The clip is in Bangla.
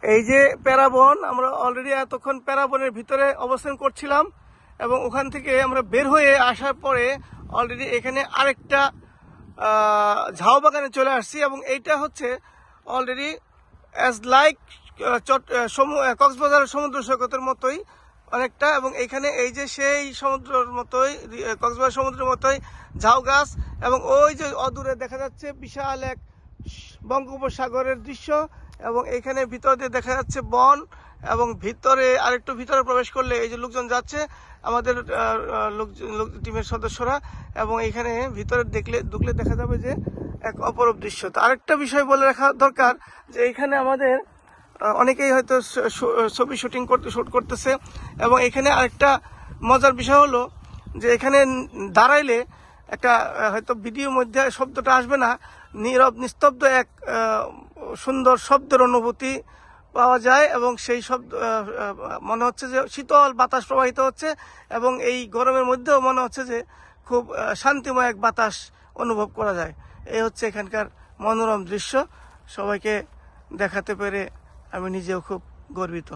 এই যে প্যারাবন, আমরা অলরেডি এতক্ষণ প্যারাবনের ভিতরে অবস্থান করছিলাম এবং ওখান থেকে আমরা বের হয়ে আসার পরে অলরেডি এখানে আরেকটা ঝাউ বাগানে চলে আসছি এবং এইটা হচ্ছে অলরেডি অ্যাজ লাইক কক্সবাজার সমুদ্র সৈকতের মতোই অনেকটা, এবং এখানে এই যে সেই সমুদ্রের মতোই কক্সবাজার সমুদ্রের মতোই ঝাউ গাছ, এবং ওই যে অদূরে দেখা যাচ্ছে বিশাল এক বঙ্গোপসাগরের দৃশ্য, এবং এখানে ভিতর দিয়ে দেখা যাচ্ছে বন, এবং ভিতরে আরেকটু ভিতরে প্রবেশ করলে এই যে লোকজন যাচ্ছে আমাদের টিমের সদস্যরা, এবং এখানে ভিতরে ঢুকলে দেখা যাবে যে এক অপরূপ দৃশ্য। তো আরেকটা বিষয় বলে রাখা দরকার যে এখানে আমাদের অনেকেই হয়তো ছবি শুট করতেছে, এবং এখানে আরেকটা মজার বিষয় হলো যে এখানে দাঁড়াইলে একটা হয়তো ভিডিওর মধ্যে শব্দটা আসবে না, নীরব নিস্তব্ধ এক সুন্দর শব্দের অনুভূতি পাওয়া যায়, এবং সেই শব্দ মনে হচ্ছে যে শীতল বাতাস প্রবাহিত হচ্ছে, এবং এই গরমের মধ্যেও মনে হচ্ছে যে খুব শান্তিময় এক বাতাস অনুভব করা যায়। এই হচ্ছে এখানকার মনোরম দৃশ্য। সবাইকে দেখাতে পেরে আমি নিজেও খুব গর্বিত।